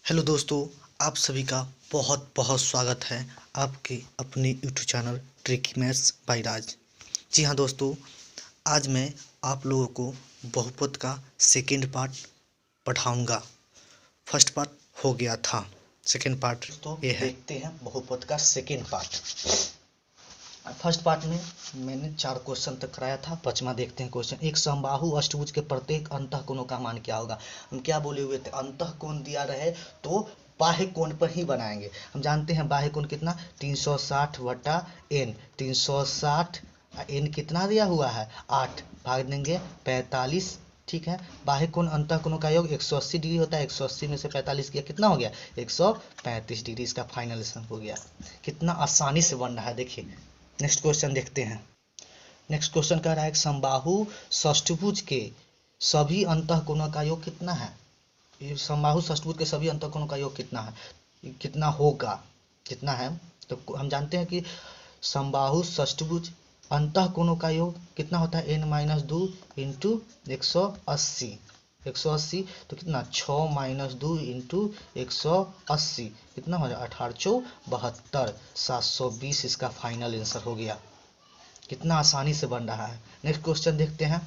Hello दोस्तों, आप सभी का बहुत बहुत स्वागत है आपके अपने YouTube channel tricky maths by Raj. जी हाँ दोस्तों, आज मैं आप लोगों को बहुपद का सेकंड पार्ट पढ़ाऊंगा। फर्स्ट पार्ट हो गया था, सेकंड पार्ट तो ये है। देखते हैं बहुपद का सेकंड पार्ट। फर्स्ट पार्ट में मैंने 4 क्वेश्चन तक कराया था। पांचवा देखते हैं क्वेश्चन। एक समबाहु अष्टभुज के प्रत्येक अंतःकोणों का मान क्या होगा। हम क्या बोले हुए थे, अंतःकोण दिया रहे तो बाह्य कोण पर ही बनाएंगे। हम जानते हैं बाह्य कोण कितना 360 बटा n। 360 n कितना दिया हुआ है 8, भाग देंगे 45। ठीक है, बाह्य कोण अंतःकोणों का योग 180 डिग्री होता है। 180 में से 45 किया कितना हो गया 135 डिग्री। इसका फाइनल आंसर हो गया। कितना आसानी से बन रहा है, देखिए। नेक्स्ट क्वेश्चन देखते हैं। नेक्स्ट क्वेश्चन कह रहा है समबाहु षष्ठभुज के सभी अंतःकोणों का योग कितना है। ये समबाहु षष्ठभुज के सभी अंतःकोणों का योग कितना है, कितना होगा, कितना है। तो हम जानते हैं कि समबाहु षष्ठभुज अंतःकोणों का योग कितना होता है n-2 इंटू 180। 180 तो कितना 6-2 इंटू 180 कितना हो जाएगा 1872। 720 इसका फाइनल आंसर हो गया। कितना आसानी से बन रहा है। नेक्स्ट क्वेश्चन देखते हैं।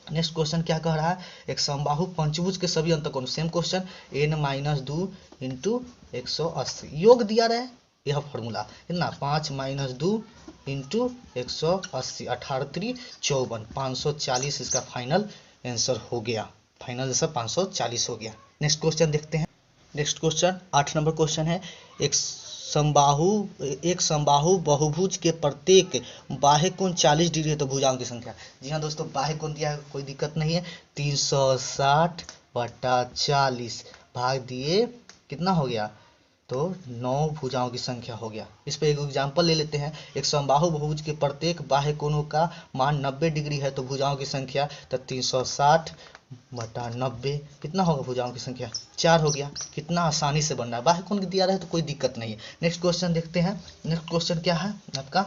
नेक्स्ट क्वेश्चन क्या कह रहा है, एक समबाहु पंचभुज के सभी अंतःकोण, सेम क्वेश्चन n-2 इंटू 180 योग दिया रहे। यह फॉर्मूला कितना 5-2 इंटू 180 18-3-54 540 इसका फाइनल आंसर हो गया। फाइनल आंसर 540 हो गया। नेक्स्ट क्वेश्चन देखते हैं। नेक्स्ट क्वेश्चन 8 नंबर क्वेश्चन है। एक समबाहु बहुभुज के प्रत्येक बाह्य कोण 40 डिग्री है तो भुजाओं की संख्या। जी हाँ दोस्तों, बाह्य कोण दिया है, कोई दिक्कत नहीं है। 360 बटा 40 भाग दिए कितना हो गया तो 9 भुजाओं की संख्या हो गया। इस पर एक एग्जांपल ले लेते हैं। एक समबाहु बहुभुज के प्रत्येक बाह्य कोणों का मान 90 डिग्री है तो भुजाओं की संख्या तो 360 बटा 90 कितना होगा भुजाओं की संख्या 4 हो गया। कितना आसानी से बन रहा है, बाह्य कोण दिया रहे तो कोई दिक्कत नहीं है। नेक्स्ट क्वेश्चन देखते हैं। नेक्स्ट क्वेश्चन क्या है आपका।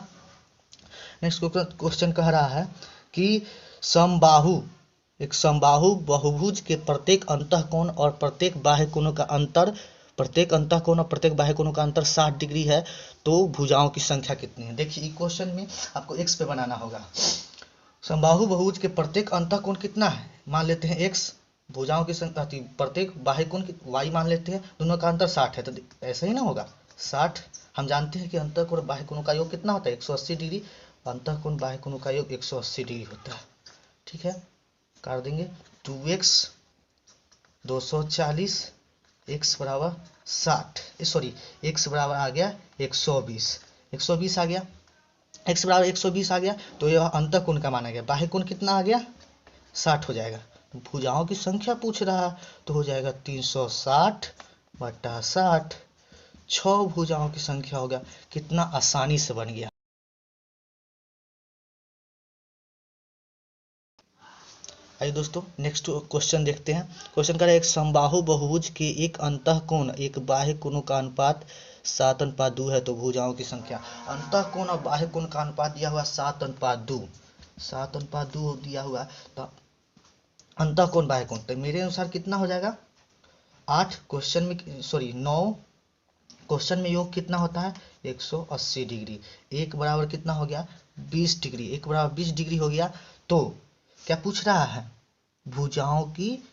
नेक्स्ट क्वेश्चन कह रहा है कि एक समबाहु बहुभुज के प्रत्येक अंतःकोण और प्रत्येक बाह्य कोणों का अंतर, प्रत्येक अंतःकोण और प्रत्येक बाह्य कोणों का अंतर 60 डिग्री है तो भुजाओं की संख्या कितनी है। देखिए क्वेश्चन में आपको x पे बनाना होगा। समबाहु बहुभुज के प्रत्येक अंतःकोण कितना है, मान लेते हैं x, भुजाओं की संख्या प्रत्येक बाह्य कोण की y मान लेते हैं, दोनों का अंतर 60 है तो ऐसा ही ना होगा 60। हम जानते हैं कि अंतःकोण बाह्य कोणों का योग कितना होता है 180 डिग्री। अंतःकोण बाह्य कोणों का योग 180 डिग्री होता है। ठीक है, कर देंगे 2x 240 x बराबर 60, सॉरी x बराबर आ गया 120। 120 आ गया, x बराबर 120 आ गया तो यह अंतःकोण का माना गया। बाह्य कोण कितना आ गया 60 हो जाएगा। भुजाओं की संख्या पूछ रहा है तो हो जाएगा 360 बटा 60, 6 भुजाओं की संख्या हो गया। कितना आसानी से बन गया। आइए दोस्तों नेक्स्ट क्वेश्चन देखते हैं। क्वेश्चन कर रहा है एक समबाहु बहुभुज के एक अंतःकोण एक बाह्य कोणों का अनुपात 7:2 है तो भुजाओं की संख्या। अंतःकोण और बाह्य कोण का अनुपात दिया हुआ 7:2, 7:2 दिया हुआ तो अंतःकोण बाह्य कोण तो मेरे अनुसार कितना हो जाएगा 8 क्वेश्चन में, सॉरी 9 क्वेश्चन में योग कितना होता है 180 डिग्री। एक बराबर कितना हो गया 20 डिग्री, एक बराबर 20 डिग्री हो गया। तो क्या पूछ रहा है भुजाओं की,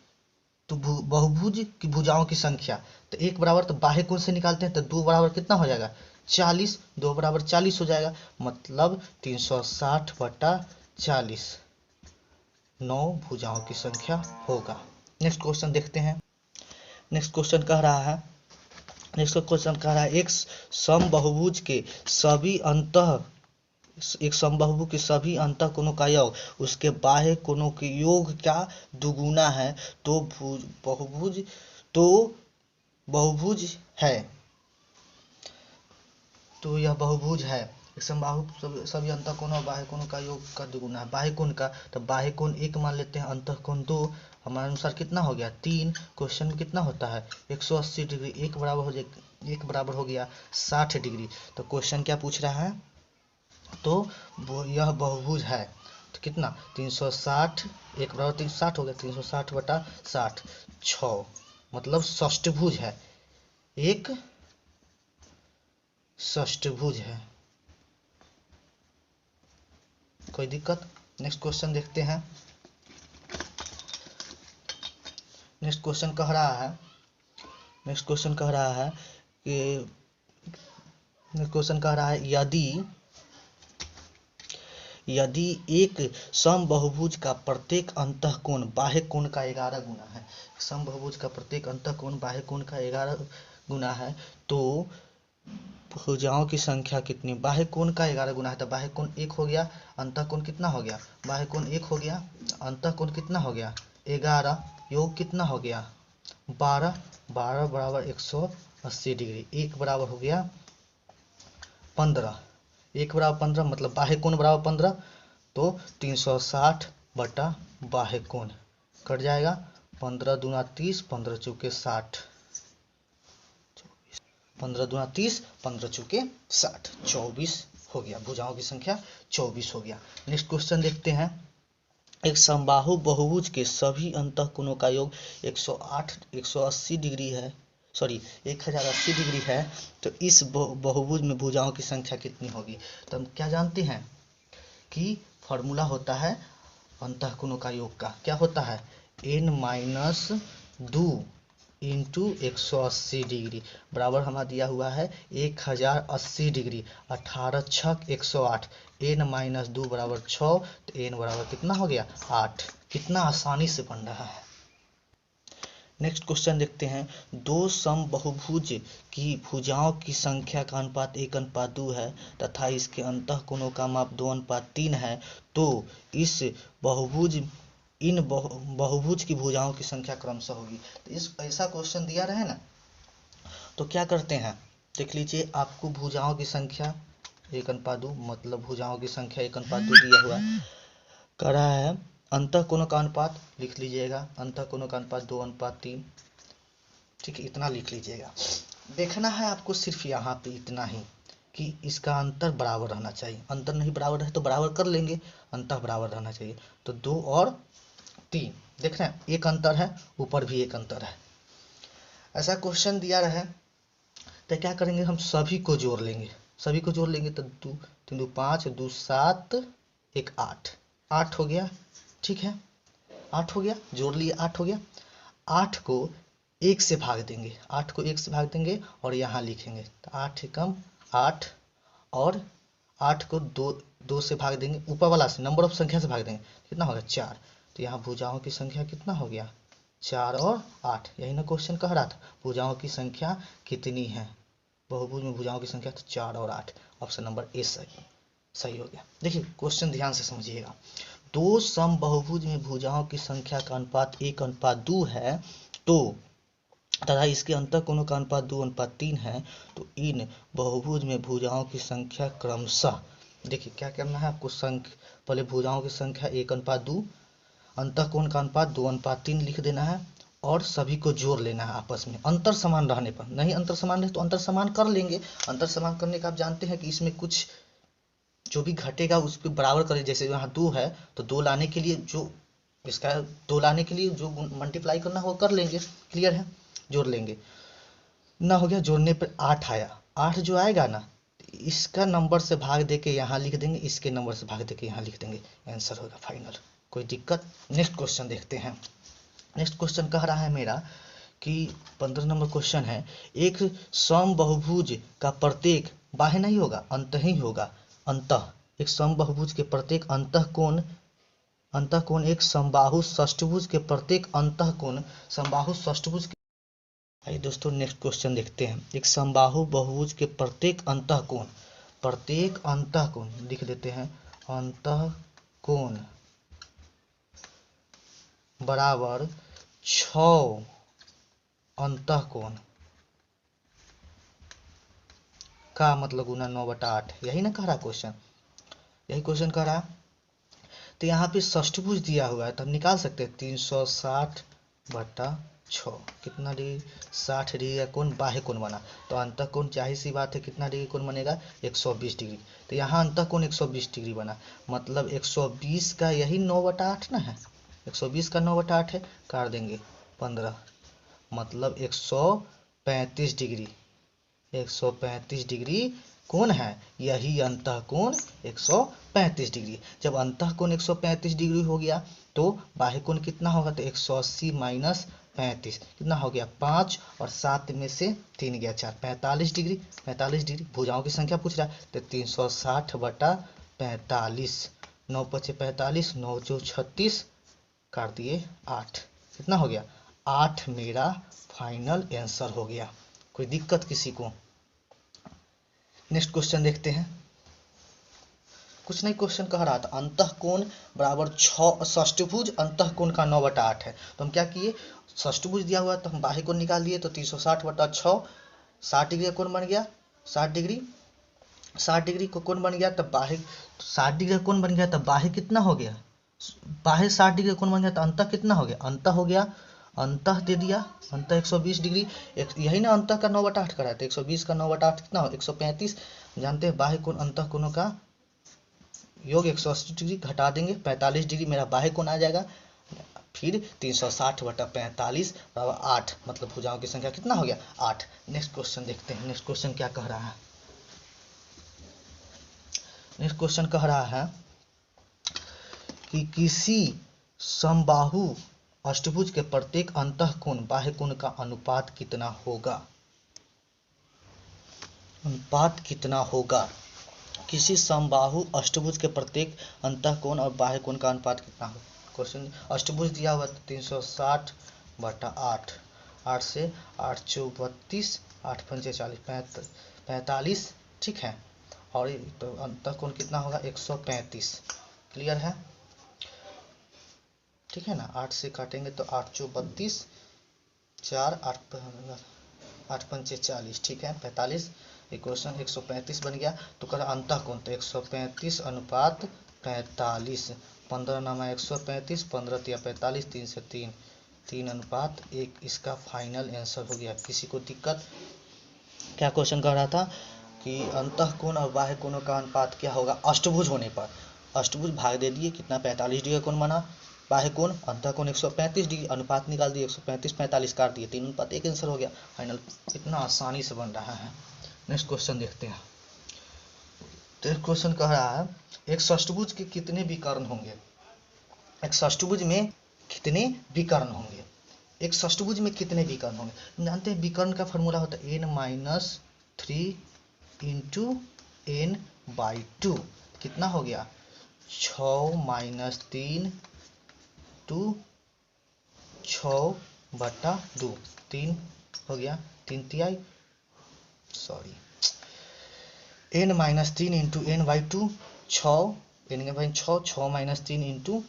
तो बहुभुज की भुजाओं की संख्या। तो एक बराबर तो बाह्य कोण से निकालते हैं तो 2 बराबर कितना हो जाएगा 40, 2 बराबर 40 हो जाएगा। मतलब 360 बटा 40, 9 भुजाओं की संख्या होगा। नेक्स्ट क्वेश्चन देखते हैं। नेक्स्ट क्वेश्चन कह रहा है एक समबाहुभुज के सभी अंतःकोणों का योग उसके बाह्य कोणों के योग का दुगुना है तो बहुभुज है। तो यह बहुभुज है। एक समबाहु सभी अंतःकोणों और बाह्य कोणों का योग का दुगुना है। बाह्य कोण का तो बाह्य कोण 1 मान लेते हैं, अंतःकोण 2, हमारे अनुसार कितना हो गया 3। क्वेश्चन में कितना होता है 180 डिग्री, एक बराबर हो गया 60 डिग्री। तो क्वेश्चन क्या पूछ रहा है तो यह बहुभुज है। तो कितना 360, एक बराबर 360 हो गया 360 बटा 60, 6 मतलब षष्ठभुज है। एक षष्ठभुज है। कोई दिक्कत? नेक्स्ट क्वेश्चन देखते हैं। नेक्स्ट क्वेश्चन कह रहा है कि नेक्स्ट क्वेश्चन कह रहा है यदि एक समबहुभुज का प्रत्येक अंतःकोण बाह्य कोण का 11 गुना है, समबहुभुज का प्रत्येक अंतःकोण बाह्य कोण का 11 गुना है, तो भुजाओं की संख्या कितनी? बाह्य कोण का 11 गुना है तो बाह्य कोण 1 हो गया, अंतःकोण कितना हो गया? बाह्य कोण 1 हो गया, अंतःकोण कितना हो गया? 11, योग कितना हो गया? 12, 12 बराबर 180 डिग्री। 1 बराबर हो गया 15, 1 बराबर 15 मतलब बाह्य कोण बराबर 15, तो 360 बटा बाह्य कोण कट जाएगा। 15 दूना 30, 15 चौके 60, 15 दूना 30, 15 चौके 60, 24 हो गया। भुजाओं की संख्या 24 हो गया। नेक्स्ट क्वेश्चन देखते हैं। एक समबाहु बहुभुज के सभी अंतःकोणों का योग 180 डिग्री है, सॉरी 1080 डिग्री है, तो इस बहुभुज में भुजाओं की संख्या कितनी होगी? तो हम क्या जानते हैं कि फॉर्मूला होता है अंतःकोणों का योग का। क्या होता है? n-2 इंटू 180 डिग्री बराबर हमारा दिया हुआ है 1080 डिग्री। 18 छक 108, n-2 बराबर 6, तो n बराबर कितना हो गया? 8। कितना आसानी से बन रहा है। नेक्स्ट क्वेश्चन देखते हैं। दो समबहुभुज की भुजाओं की संख्या का अनुपात 1:2 है तथा इसके अंतःकोणों का माप 2:3 है, तो इस बहुभुज की भुजाओं की संख्या क्रमशः होगी। तो इस ऐसा क्वेश्चन दिया रहे ना, तो क्या करते हैं देख लीजिए। आपको भुजाओं की संख्या 1:2 मतलब भुजाओं की संख्या 1:2 दिया हुआ कह रहा है। अंतःकोणों का अनुपात लिख लीजिएगा, अंतःकोणों का अनुपात 2:3, ठीक है, इतना लिख लीजिएगा। देखना है आपको सिर्फ यहाँ पे इतना ही कि इसका अंतर बराबर रहना चाहिए। अंतर नहीं बराबर है तो बराबर कर लेंगे, अंतर बराबर रहना चाहिए। तो 2 और 3 देख रहे हैं, एक अंतर है, ऊपर भी एक अंतर है। ऐसा क्वेश्चन दिया रहे तो क्या करेंगे, हम सभी को जोड़ लेंगे। सभी को जोड़ लेंगे तो 2 3 2 5, 2 7, 1 8, 8 हो गया, ठीक है, 8 हो गया, जोड़ लिए 8 हो गया। 8 को 1 से भाग देंगे, 8 को 1 से भाग देंगे और यहाँ लिखेंगे तो 8 एकम 8, और 8 को 2 से भाग देंगे, ऊपर वाला से नंबर ऑफ संख्या से भाग देंगे, कितना होगा? 4। तो यहाँ भुजाओं की संख्या कितना हो गया? 4 और 8। यही ना क्वेश्चन कह रहा था, भुजाओं की संख्या कितनी है बहुभुज में? भुजाओं की संख्या तो 4 और 8। ऑप्शन नंबर ए सही हो गया। देखिए क्वेश्चन ध्यान से समझिएगा। दो समबहुभुज में भुजाओं की संख्या का अनुपात 1:2 है, तो तथा इसके अंतःकोणों का अनुपात 2:3 है, तो इन बहुभुज में भुजाओं की संख्या क्रमशः, देखिए क्या करना है आपको, पहले भुजाओं की संख्या 1:2, अंतःकोण का अनुपात 2:3 लिख देना है और सभी को जोड़ लेना है आपस में अंतर समान रहने पर। नहीं अंतर समान रहे तो अंतर समान कर लेंगे। अंतर समान करने का आप जानते हैं कि इसमें कुछ जो भी घटेगा उसको बराबर करें। जैसे यहाँ 2 है तो 2 लाने के लिए जो इसका 2 लाने के लिए जो मल्टीप्लाई करना है वो कर लेंगे। क्लियर है, जोड़ लेंगे ना, हो गया। जोड़ने पर 8 आया, 8 जो आएगा ना, इसका नंबर से भाग देके यहाँ लिख देंगे, इसके नंबर से भाग देके यहाँ लिख देंगे, आंसर होगा फाइनल। कोई दिक्कत? नेक्स्ट क्वेश्चन देखते हैं। नेक्स्ट क्वेश्चन कह रहा है मेरा कि 15 नंबर क्वेश्चन है। एक समबहुभुज का प्रत्येक बाह्य नहीं होगा, अंत ही होगा, अंतः एक समबहुभुज के प्रत्येक अंतःकोण एक समबाहु षष्ठभुज के प्रत्येक अंतःकोण समबाहु षष्ठभुज। आइए दोस्तों नेक्स्ट क्वेश्चन देखते हैं। एक समबाहु बहुभुज के प्रत्येक अंतःकोण लिख देते हैं, अंतःकोण बराबर 6 अंतःकोण का मतलब गुना 9/8। यही ना कह रहा क्वेश्चन, यही क्वेश्चन कह रहा। तो यहाँ पे षष्ठभुज दिया हुआ है तो हम निकाल सकते हैं 360/6। कितना डिग्री? 60 डिग्री का कोण बाह्य कोण बना, तो अंतःकोण जाहिर सी बात है कितना डिग्री कोण बनेगा? 120 डिग्री। तो यहाँ अंतःकोण 120 डिग्री बना, मतलब 120 का यही 9/8 ना है, 120 का 9/8 है, काट देंगे 15, मतलब 135 डिग्री। 135 डिग्री कौन है, यही अंतःकोण 135 डिग्री। जब अंतःकोण 135 डिग्री हो गया तो बाह्य कोण कितना होगा, तो 180 माइनस 35 कितना हो गया 5, और 7 में से 3 गया 4, 45 डिग्री। 45 डिग्री भुजाओं की संख्या पूछ रहा है, तो 360 बटा 45, 9 पचे 45, 9 चौ 36, काट दिए 8, कितना हो गया 8 मेरा फाइनल आंसर हो गया। कोई दिक्कत किसी को? नेक्स्ट क्वेश्चन देखते हैं। कुछ नहीं, क्वेश्चन कह रहा था अंतःकोण बराबर 6 षष्ठभुज अंतःकोण का 9/8 है। तो हम क्या किए, षष्ठभुज दिया हुआ तो हम बाह्य कोण निकाल दिए, तो 360 बटा 6, 60 डिग्री का कोण बन गया, 60 डिग्री, 60 डिग्री को कोण बन गया, तब बाह्य 60 डिग्री का कोण बन गया, तब बाह्य कितना हो गया, बाह्य 60 डिग्री का कोण बन गया, तो अंतः कितना हो गया, अंतः हो गया, अंतः दे दिया, अंतः 120 डिग्री। यही ना अंतः का 9/8 करा है, तो 120 का 9/8 कितना हो, 135। जानते हैं बाह्य कोण अंतः कोणों का योग 180 डिग्री, घटा देंगे 45 डिग्री मेरा बाह्य कोण आ जाएगा। फिर 360 बटा 45 बराबर 8, मतलब भुजाओं की संख्या कितना हो गया 8। नेक्स्ट क्वेश्चन देखते हैं। नेक्स्ट क्वेश्चन क्या कह रहा है, नेक्स्ट क्वेश्चन कह रहा है कि किसी समबाहु अष्टभुज के प्रत्येक अंतःकोण बाह्य कोण का अनुपात कितना होगा, अनुपात कितना होगा। किसी समबाहु अष्टभुज के प्रत्येक अंतःकोण और बाह्य कोण का अनुपात कितना होगा। क्वेश्चन अष्टभुज दिया हुआ 360 बटा 8, 8 से 8 चौ 32, 8 पंचे 40, 45, ठीक है, और तो अंतःकोण कितना होगा 135। क्लियर है, ठीक है ना। 8 से काटेंगे तो 8 चौ 32, 4 8 पंचे 40, ठीक है 45, इक्वेशन 135 बन गया। तो कर अंतःकोण, तो 135 अनुपात 45, 15 नामा 135, 15 तिया 45, 3 से 3, 3 अनुपात 1, इसका फाइनल आंसर हो गया। किसी को दिक्कत? क्या क्वेश्चन कह रहा था कि अंतःकोण और बाह्य कोणों का अनुपात क्या होगा अष्टभुज होने पर। अष्टभुज भाग दे दिए, कितना 45 डिग्री का कोण बना, बाह्य कोण अंतःकोण 135 डिग्री, अनुपात निकाल दिए 135 45 काट दिए, 3 अनुपात 1 आंसर हो गया फाइनल। इतना आसानी से बन रहा है। नेक्स्ट क्वेश्चन देखते हैं। तो क्वेश्चन कह रहा है एक षष्ठभुज के कितने विकर्ण होंगे, एक षष्ठभुज में कितने विकर्ण होंगे, एक षष्ठभुज में कितने विकर्ण होंगे। जानते हैं विकर्ण का फॉर्मूला होता है n-3 इंटू n/2, कितना हो गया 6 - 3 टू 6 बटा 2, 3 हो गया, 3 तिहाई, sorry n-3 into n/2, 6 n भाई 6, 6 - 3 इंटू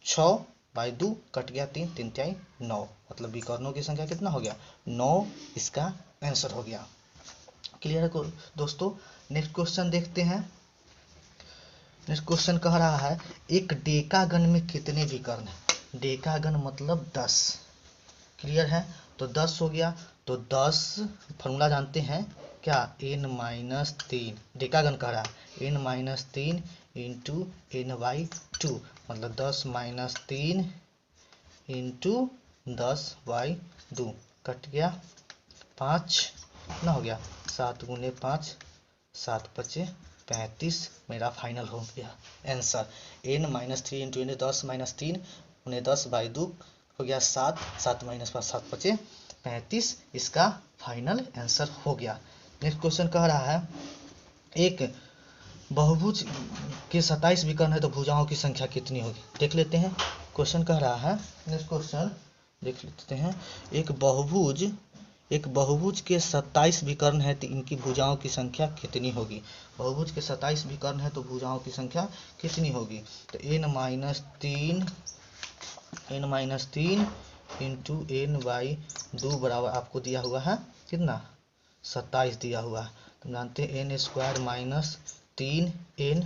6/2 कट गया 3, 3 तिहाई 9, मतलब विकर्णों की संख्या कितना हो गया 9, इसका आंसर हो गया। क्लियर है दोस्तों। नेक्स्ट क्वेश्चन देखते हैं। नेक्स्ट क्वेश्चन कह रहा है एक डेकागन में कितने विकर्ण है। डेकागन मतलब 10। क्लियर है, तो 10 हो गया, तो 10 फॉर्मूला जानते हैं क्या n-3, डेकागन कह रहा है n-3 इंटू n/2, मतलब 10 - 3 इंटू 10/2 कट गया 5, कितना हो गया 7 × 5, 7 × 5 35, मेरा फाइनल हो गया आंसर। n-3 इंटू 10 - 3 × 10/2 हो गया 7, 7 - 5 7 × 5 35, इसका फाइनल आंसर हो गया। नेक्स्ट क्वेश्चन कह रहा है एक बहुभुज के 27 विकर्ण है तो भुजाओं की संख्या कितनी होगी, देख लेते हैं। क्वेश्चन कह रहा है, नेक्स्ट क्वेश्चन देख लेते हैं। एक बहुभुज के 27 विकर्ण है तो इनकी भुजाओं की संख्या कितनी होगी। बहुभुज के 27 विकर्ण है तो भुजाओं की संख्या कितनी होगी, तो n-3 इंटू n/2 बराबर आपको दिया हुआ है कितना 27 दिया हुआ है, तो जानते हैं n² - 3n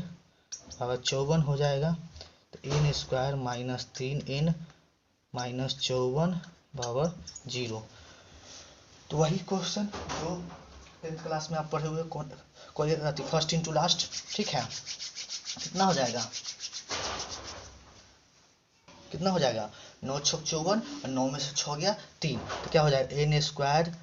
बराबर 54 हो जाएगा, तो n² - 3n - 54 बराबर 0। तो वही क्वेश्चन जो 10th क्लास में आप पढ़े हुए कोई फर्स्ट इंटू लास्ट, ठीक है। कितना हो जाएगा, कितना हो जाएगा 9 × 54 और 9 में से 6 गया 3, तो क्या हो जाएगा n²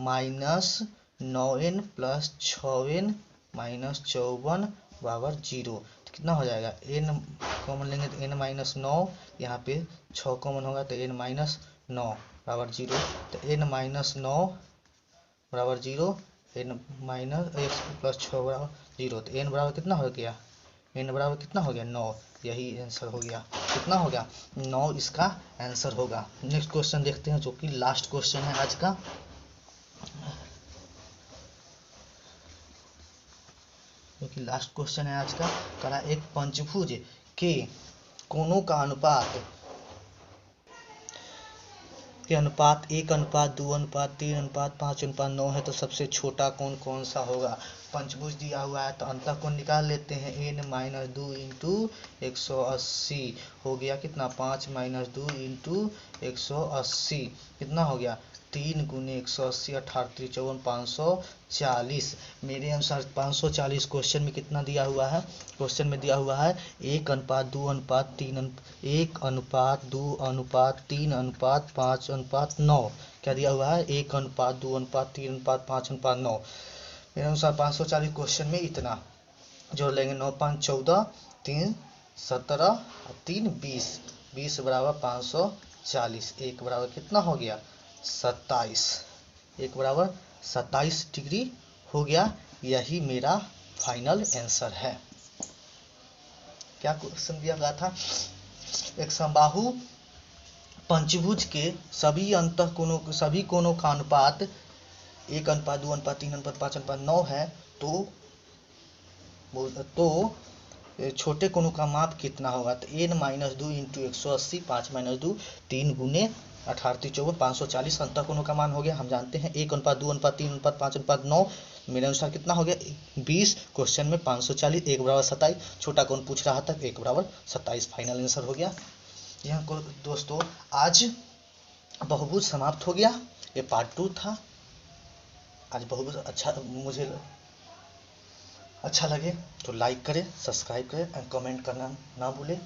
minus 9n plus 6n minus 54 बराबर 0। तो कितना हो जाएगा, n कॉमन लेंगे तो n माइनस 9, यहाँ पे 6 कॉमन होगा तो n माइनस 9 बराबर 0। तो n माइनस 9 बराबर 0, n माइनस x प्लस 6 बराबर 0। तो n बराबर कितना हो गया, n बराबर कितना हो गया 9। यही आंसर हो गया, कितना हो गया 9 इसका आंसर होगा। नेक्स्ट क्वेश्चन देखते हैं जो कि लास्ट क्वेश्चन है आज का। जो कि लास्ट क्वेश्चन है आज का, करा एक पंचभुज के कोनों का अनुपात 1:2:3:5:9 है तो सबसे छोटा कोण कौन सा होगा। पंचभुज दिया हुआ है तो अंतःकोण निकाल लेते हैं। n माइनस 2 इंटू 180 हो गया कितना 5 माइनस 2 इंटू 180 कितना हो गया 3 गुने 180 18 54 540। मेरे अनुसार 540 क्वेश्चन में कितना दिया हुआ है, क्वेश्चन में दिया हुआ है 1:2:3 1:2:3:5:9। क्या दिया हुआ है 1:2:3:5:9। मेरे अनुसार 540 क्वेश्चन में इतना जोड़ लेंगे। 9 5 14 3 17 3 20 20 बराबर 540। एक बराबर कितना हो गया 27। एक बराबर 27 डिग्री हो गया। यही मेरा फाइनल आंसर है। क्या क्वेश्चन दिया गया था, एक समबाहु पंचभुज के सभी कोणों का अनुपात 1:2:3:5:9 है तो छोटे कोणों का माप कितना होगा। तो n माइनस 2 इंटू 180 5 माइनस 2 3 गुने 18 54 540 अंतः कोणों का मान हो गया। हम जानते हैं 1:2:3:5:9। मेरे अनुसार कितना हो गया 20। क्वेश्चन में 540 1 बराबर 27 छोटा कोण पूछ रहा था 1 बराबर 27 फाइनल आंसर हो गया। यह दोस्तों आज बहुभुज समाप्त हो गया। ये पार्ट 2 था। आज बहुभुज मुझे अच्छा लगे तो लाइक करें, सब्सक्राइब करें और कमेंट करना ना भूलें।